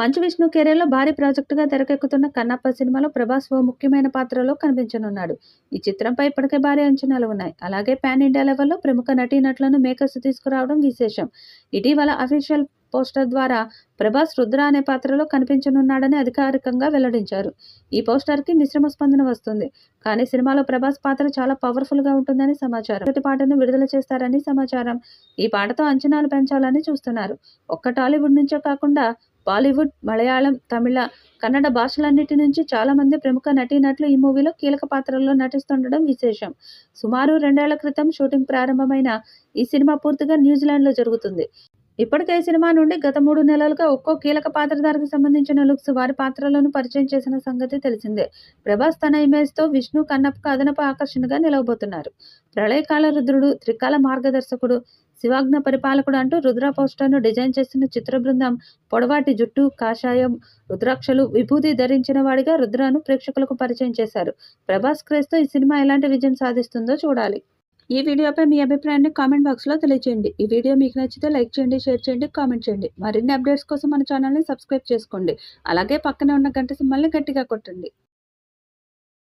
మంచు విష్ణు కెరీర్‌లో భారీ ప్రాజెక్ట్‌గా తెరకెక్కుతున్న 'కన్నప్ప' సినిమాలో ప్రభాస్ ఓ ముఖ్యమైన పాత్రలో కనిపించనున్నాడు. ఈ చిత్రంపై ఇప్పటికే భారీ అంచనాలు ఉన్నాయి. అలాగే పాన్ ఇండియా లెవెల్‌లో ప్రముఖ నటీనటులను మేకర్స్ తీసుకురావడం విశేషం. ఇటీవల అఫీషియల్ పోస్టర్ ద్వారా ప్రభాస్ రుద్ర అనే పాత్రలో కనిపించనున్నాడని అధికారికంగా వెల్లడించారు. ఈ పోస్టర్‌కి మిశ్రమ స్పందన వస్తుంది. కానీ సినిమాలో ప్రభాస్ పాత్ర చాలా పవర్‌ఫుల్‌గా ఉంటుందని సమాచారం. మొదటి పాటను విడుదల చేస్తారని సమాచారం. ఈ పాటతో అంచనాలు పెంచాలని చూస్తున్నారు. ఒక్క టాలీవుడ్ నుంచే కాకుండా బాలీవుడ్, మలయాళం, తమిళ, కన్నడ భాషలన్నిటి నుంచి చాలామంది ప్రముఖ నటీనటులు ఈ మూవీలో కీలక పాత్రల్లో నటిస్తుండడం విశేషం. సుమారు 2 ఏళ్ల క్రితం షూటింగ్ ప్రారంభమైన ఈ సినిమా పూర్తిగా న్యూజిలాండ్‌లో జరుగుతుంది. ఇప్పటికే ఈ సినిమా నుండి గత 3 నెలలుగా ఒక్కో కీలక పాత్రధారికి సంబంధించిన లుక్స్ వారి పాత్రలను పరిచయం చేసిన సంగతి తెలిసిందే. ప్రభాస్ తన ఇమేజ్‌తో విష్ణు కన్నప్పకు అదనపు ఆకర్షణగా నిలవబోతున్నారు. ప్రళయకాల రుద్రుడు, త్రికాల మార్గదర్శకుడు, శివాజ్ఞ పరిపాలకుడు అంటూ రుద్ర పోస్టర్‌ను డిజైన్ చేస్తున్న చిత్ర బృందం పొడవాటి జుట్టు, కాషాయం, రుద్రాక్షలు, విభూది ధరించిన వాడిగా రుద్రను ప్రేక్షకులకు పరిచయం చేశారు. ప్రభాస్ క్రేజ్‌తో ఈ సినిమా ఎలాంటి విజయం సాధిస్తుందో చూడాలి. ఈ వీడియోపై మీ అభిప్రాయాన్ని కామెంట్ బాక్స్‌లో తెలియజేయండి. ఈ వీడియో మీకు నచ్చితే లైక్ చేయండి, షేర్ చేయండి, కామెంట్ చేయండి. మరిన్ని అప్డేట్స్ కోసం మన ఛానల్‌ని సబ్స్క్రైబ్ చేసుకోండి. అలాగే పక్కనే ఉన్న గంట సింబల్‌ని గట్టిగా కొట్టండి.